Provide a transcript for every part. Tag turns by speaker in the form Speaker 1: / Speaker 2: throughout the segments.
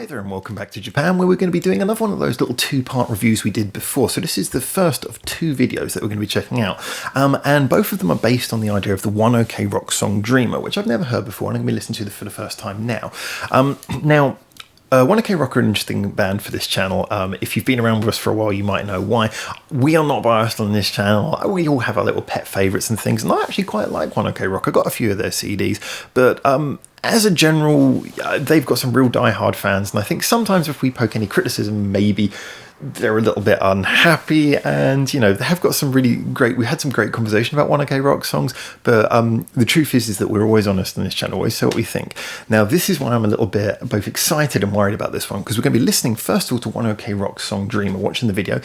Speaker 1: Hi there and welcome back to Japan, where we're going to be doing another one of those little two-part reviews we did before. So this is the first of two videos that we're going to be checking out, and both of them are based on the idea of the One OK Rock song Dreamer, which I've never heard before and I'm going to be listening to for the first time now. One OK Rock are an interesting band for this channel. If you've been around with us for a while, you might know why. We are not biased on this channel. We all have our little pet favourites and things, and I actually quite like One OK Rock. I got a few of their CDs, but as a general, they've got some real die-hard fans, and I think sometimes if we poke any criticism, maybe they're a little bit unhappy, and, you know, they have got some really great, we had some great conversation about One OK Rock songs, but the truth is that we're always honest on this channel, always say what we think. Now, this is why I'm a little bit both excited and worried about this one, because we're going to be listening, first of all, to One OK Rock song Dreamer, watching the video.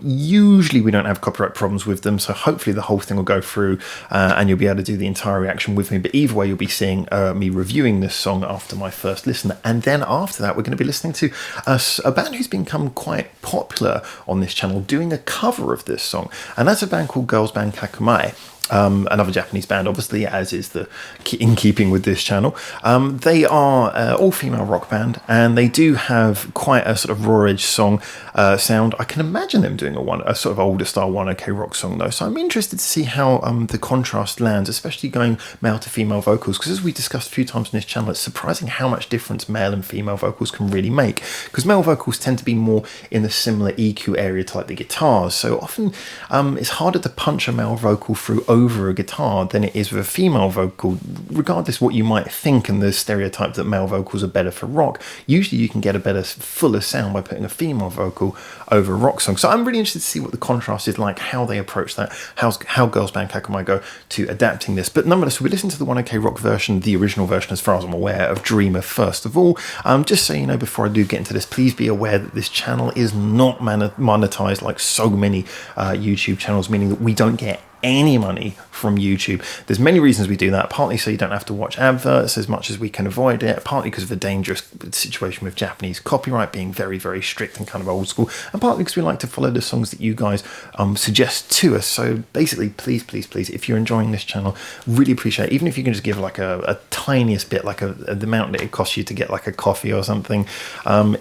Speaker 1: Usually we don't have copyright problems with them, so hopefully the whole thing will go through, and you'll be able to do the entire reaction with me, but either way, you'll be seeing me reviewing this song after my first listen, and then after that, we're going to be listening to a band who's become quite popular on this channel doing a cover of this song, and that's a band called Girls Band Kakumai. Another Japanese band, obviously, as is in keeping with this channel. They are all-female rock band, and they do have quite a sort of raw edge song sound. I can imagine them doing a sort of older style One OK Rock song though, so I'm interested to see how the contrast lands, especially going male to female vocals, because as we discussed a few times on this channel, it's surprising how much difference male and female vocals can really make, because male vocals tend to be more in the similar EQ area to like the guitars, so often it's harder to punch a male vocal through over a guitar than it is with a female vocal, regardless what you might think and the stereotype that male vocals are better for rock. Usually you can get a better, fuller sound by putting a female vocal over a rock song. So I'm really interested to see what the contrast is like, how they approach that, how Girls Band Kakumai go to adapting this. But nonetheless, we listen to the One OK Rock version, the original version as far as I'm aware, of Dreamer first of all. Just so you know, before I do get into this, please be aware that this channel is not monetized like so many YouTube channels, meaning that we don't get any money from YouTube. There's many reasons we do that, partly so you don't have to watch adverts as much as we can avoid it, partly because of a dangerous situation with Japanese copyright being very, very strict and kind of old school, and partly because we like to follow the songs that you guys suggest to us. So basically, please, if you're enjoying this channel, really appreciate it. Even if you can just give like a tiniest bit, like the amount that it costs you to get like a coffee or something.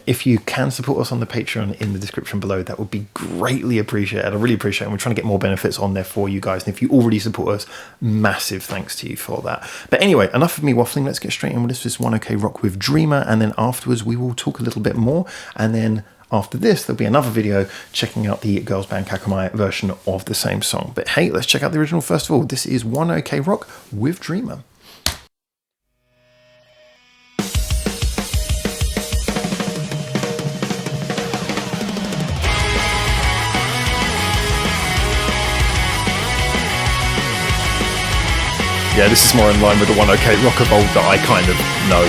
Speaker 1: If you can support us on the Patreon in the description below, that would be greatly appreciated. I really appreciate it. We're trying to get more benefits on there for you guys. And if you already support us, massive thanks to you for that. But anyway, enough of me waffling. Let's get straight in with this. This is One OK Rock with Dreamer, and then afterwards we will talk a little bit more, and then after this there'll be another video checking out the Girls Band Kakumai version of the same song. But hey, let's check out the original first of all. This is One OK Rock with Dreamer. Yeah, this is more in line with the One OK Rock of old that I kind of know.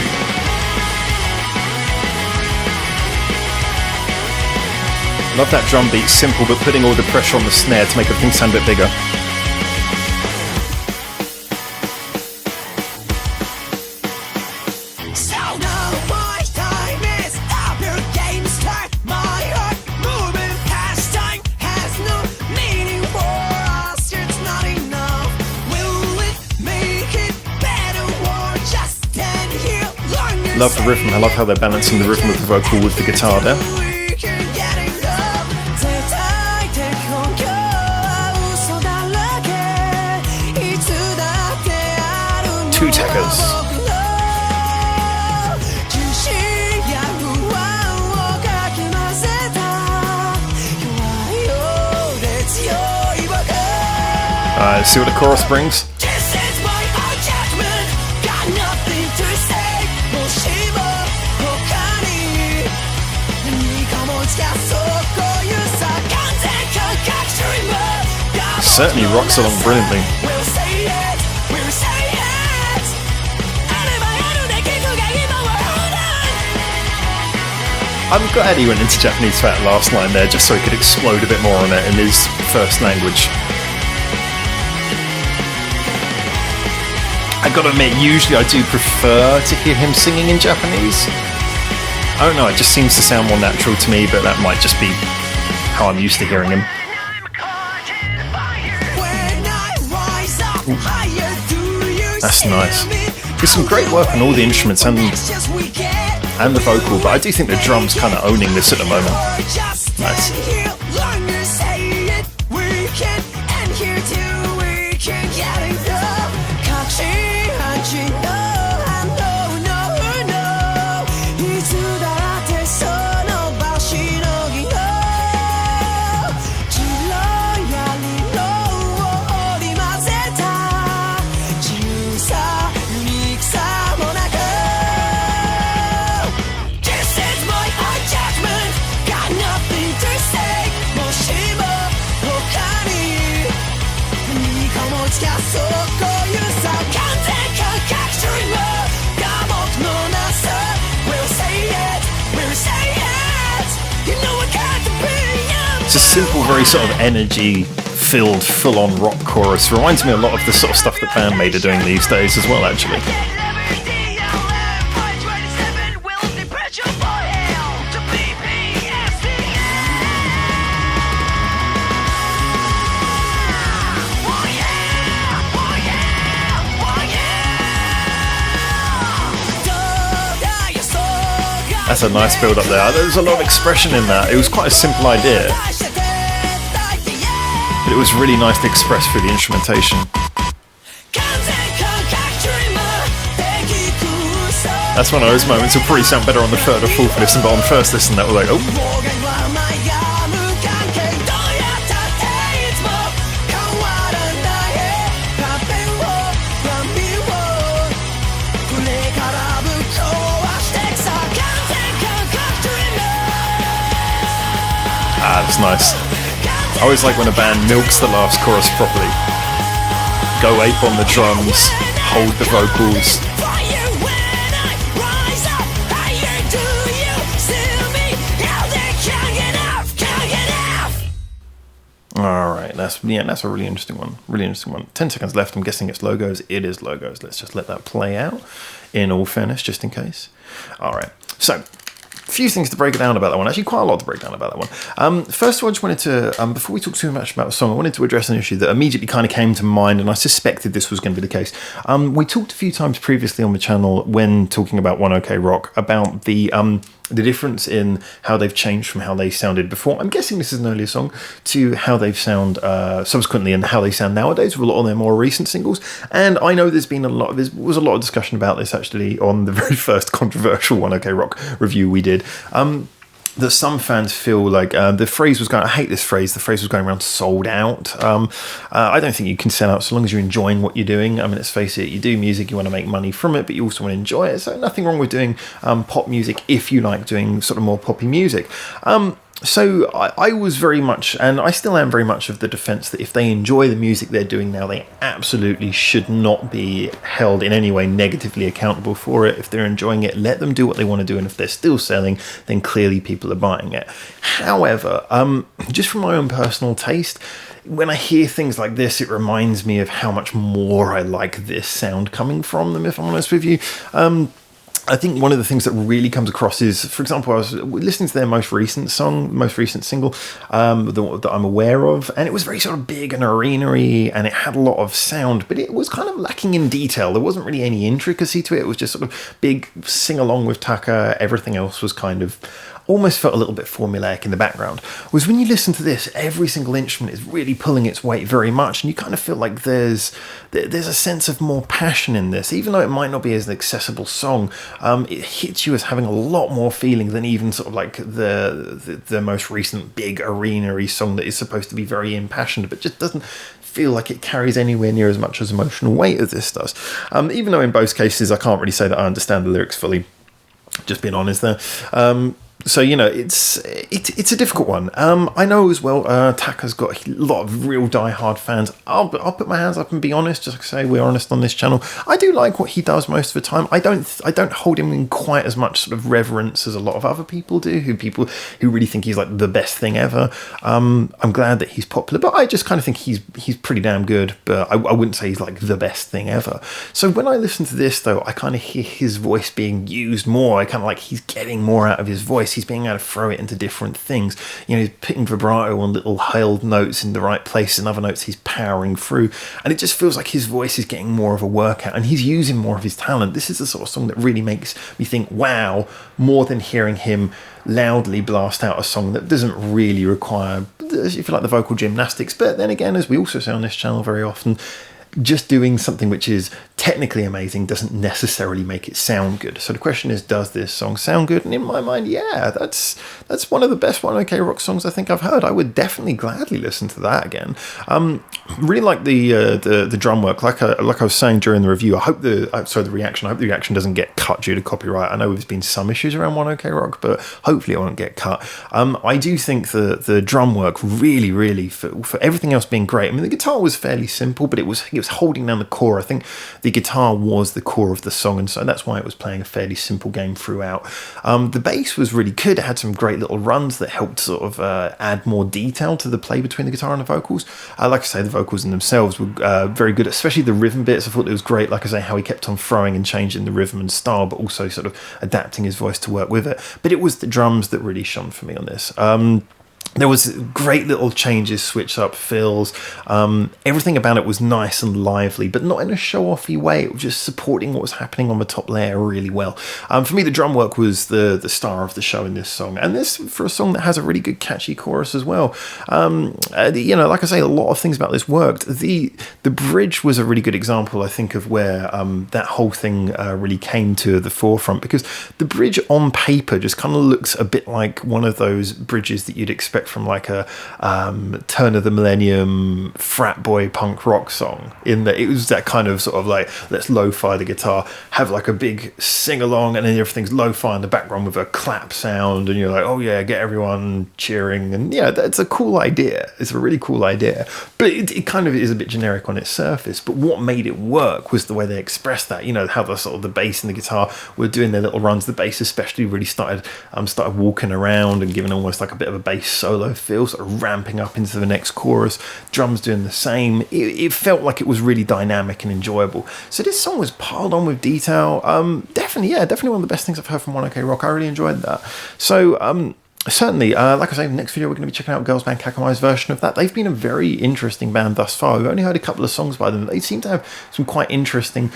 Speaker 1: Love that drum beat, simple, but putting all the pressure on the snare to make everything sound a bit bigger. Love the rhythm. I love how they're balancing the rhythm of the vocal with the guitar there. Two tackers. Let's see what the chorus brings. Certainly rocks along brilliantly. I'm glad he went into Japanese for that last line there, just so he could explode a bit more on it in his first language. I gotta admit, usually I do prefer to hear him singing in Japanese. I don't know, it just seems to sound more natural to me, but that might just be how I'm used to hearing him. Ooh. That's nice. There's some great work on all the instruments, and and the vocal, but I do think the drums kind of owning this at the moment. Nice. It's a simple, very sort of energy-filled, full-on rock chorus. Reminds me a lot of the sort of stuff that Bandmade are doing these days as well, actually. That's a nice build up there. There's a lot of expression in that. It was quite a simple idea, but it was really nice to express through the instrumentation. That's one of those moments will probably sound better on the third or fourth listen, but on the first listen that was like, oh. That's nice. I always like when a band milks the last chorus properly. Go ape on the drums, hold the vocals. Alright, that's a really interesting one. Really interesting one. 10 seconds left. I'm guessing it's logos. It is logos. Let's just let that play out in all fairness, just in case. Alright, so few things to break down about that one. Actually, quite a lot to break down about that one. First of all, I just wanted to, before we talk too much about the song, I wanted to address an issue that immediately kind of came to mind, and I suspected this was going to be the case. We talked a few times previously on the channel when talking about One OK Rock about the difference in how they've changed from how they sounded before. I'm guessing this is an earlier song to how they've sound subsequently and how they sound nowadays with a lot of their more recent singles. And I know there was a lot of discussion about this actually on the very first controversial One OK Rock review we did. That some fans feel like the phrase was going, I hate this phrase, the phrase was going around sold out. I don't think you can sell out so long as you're enjoying what you're doing. I mean, let's face it, you do music, you want to make money from it, but you also want to enjoy it. So nothing wrong with doing pop music if you like doing sort of more poppy music. So I was very much, and I still am very much of the defense that if they enjoy the music they're doing now, they absolutely should not be held in any way negatively accountable for it. If they're enjoying it, let them do what they want to do, and if they're still selling, then clearly people are buying it. However, just from my own personal taste, when I hear things like this, it reminds me of how much more I like this sound coming from them, if I'm honest with you. I think one of the things that really comes across is, for example, I was listening to their most recent single that I'm aware of, and it was very sort of big and arena-y, and it had a lot of sound, but it was kind of lacking in detail. There wasn't really any intricacy to it. It was just sort of big sing-along with Taka. Everything else was kind of almost felt a little bit formulaic in the background. Whereas when you listen to this, every single instrument is really pulling its weight very much, and you kind of feel like there's a sense of more passion in this. Even though it might not be as an accessible song, it hits you as having a lot more feeling than even sort of like the most recent big arena-y song that is supposed to be very impassioned, but just doesn't feel like it carries anywhere near as much as emotional weight as this does. Even though in both cases I can't really say that I understand the lyrics fully, just being honest there. So, you know, it's a difficult one. I know as well, Taka's got a lot of real die-hard fans. I'll put my hands up and be honest, just like I say, we're honest on this channel. I do like what he does most of the time. I don't hold him in quite as much sort of reverence as a lot of other people do, who really think he's like the best thing ever. I'm glad that he's popular, but I just kind of think he's pretty damn good, but I wouldn't say he's like the best thing ever. So when I listen to this, though, I kind of hear his voice being used more. I kind of like he's getting more out of his voice. he's being able to throw it into different things. You know, he's putting vibrato on little held notes in the right place, and other notes he's powering through, and it just feels like his voice is getting more of a workout, and he's using more of his talent. This is the sort of song that really makes me think, wow, more than hearing him loudly blast out a song that doesn't really require, if you like, the vocal gymnastics. But then again, as we also say on this channel very often, just doing something which is technically amazing doesn't necessarily make it sound good. So the question is, does this song sound good? And in my mind, yeah, that's one of the best One OK Rock songs I think I've heard. I would definitely gladly listen to that again. Really like the drum work. Like I was saying during the review, I hope the reaction. I hope the reaction doesn't get cut due to copyright. I know there's been some issues around One OK Rock, but hopefully it won't get cut. I do think the drum work really, for everything else being great. I mean, the guitar was fairly simple, but it was holding down the core. I think the guitar was the core of the song, and so that's why it was playing a fairly simple game throughout. The bass was really good. It had some great little runs that helped sort of add more detail to the play between the guitar and the vocals. Like I say, the vocals in themselves were very good, especially the rhythm bits. I thought it was great, like I say, how he kept on throwing and changing the rhythm and style, but also sort of adapting his voice to work with it. But it was the drums that really shone for me on this. There was great little changes, switch up fills. Everything about it was nice and lively, but not in a show-offy way. It was just supporting what was happening on the top layer really well. For me, the drum work was the star of the show in this song, and this for a song that has a really good catchy chorus as well. You know, like I say, a lot of things about this worked. The bridge was a really good example, I think, of where that whole thing really came to the forefront, because the bridge on paper just kind of looks a bit like one of those bridges that you'd expect from like a turn of the millennium frat boy punk rock song, in that it was that kind of sort of like, let's lo-fi the guitar, have like a big sing-along, and then everything's lo-fi in the background with a clap sound, and you're like, oh yeah, get everyone cheering. And yeah, that's a cool idea. It's a really cool idea, but it kind of is a bit generic on its surface. But what made it work was the way they expressed that. You know, how the sort of the bass and the guitar were doing their little runs. The bass especially really started walking around and giving almost like a bit of a bass solo feel, sort of ramping up into the next chorus. Drums doing the same. It felt like it was really dynamic and enjoyable. So this song was piled on with detail. Definitely one of the best things I've heard from One OK Rock. I really enjoyed that. So certainly, like I say, the next video we're going to be checking out Girls Band Kakamai's version of that. They've been a very interesting band thus far. We've only heard a couple of songs by them. They seem to have some quite interesting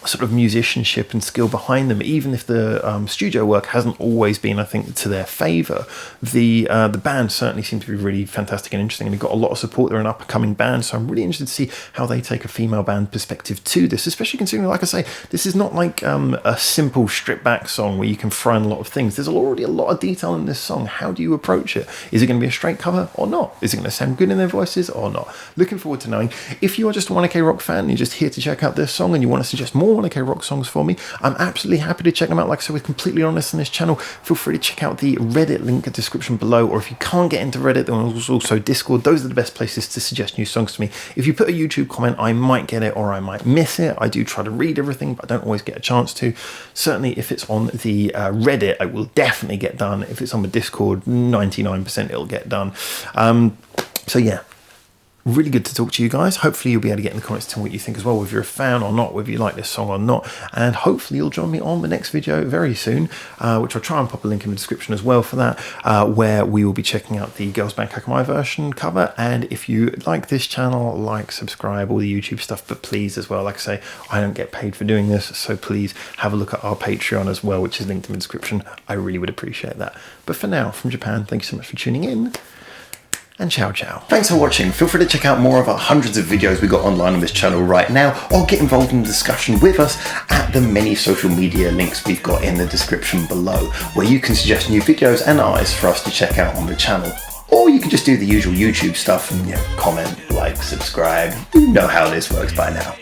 Speaker 1: sort of musicianship and skill behind them, even if the studio work hasn't always been, I think, to their favour. The band certainly seems to be really fantastic and interesting, and they've got a lot of support. They're an up-and-coming band, so I'm really interested to see how they take a female band perspective to this, especially considering, like I say, this is not like a simple stripped-back song where you can throw in a lot of things. There's already a lot of detail in this song. How do you approach it? Is it going to be a straight cover or not? Is it going to sound good in their voices or not? Looking forward to knowing. If you are just a One OK Rock fan and you're just here to check out this song and you want to suggest more One OK Rock songs for me, I'm absolutely happy to check them out. Like I said, we're completely honest on this channel. Feel free to check out the Reddit link in the description below, or if you can't get into Reddit, then there's also Discord. Those are the best places to suggest new songs to me. If you put a YouTube comment, I might get it or I might miss it. I do try to read everything, but I don't always get a chance to. Certainly, if it's on the Reddit, it will definitely get done. If it's on the Discord, 99% it'll get done. So yeah, really good to talk to you guys. Hopefully you'll be able to get in the comments to tell me what you think as well, whether you're a fan or not, whether you like this song or not, and hopefully you'll join me on the next video very soon, which I'll try and pop a link in the description as well for that, where we will be checking out the Girls Band Kakamai version cover. And if you like this channel, like, subscribe, all the YouTube stuff, but please as well, like I say, I don't get paid for doing this, so please have a look at our Patreon as well, which is linked in the description. I really would appreciate that. But for now, from Japan, thank you so much for tuning in, and ciao ciao. Thanks for watching. Feel free to check out more of our hundreds of videos we got online on this channel right now, or get involved in the discussion with us at the many social media links we've got in the description below, where you can suggest new videos and artists for us to check out on the channel. Or you can just do the usual YouTube stuff and comment, like, subscribe. You know how this works by now.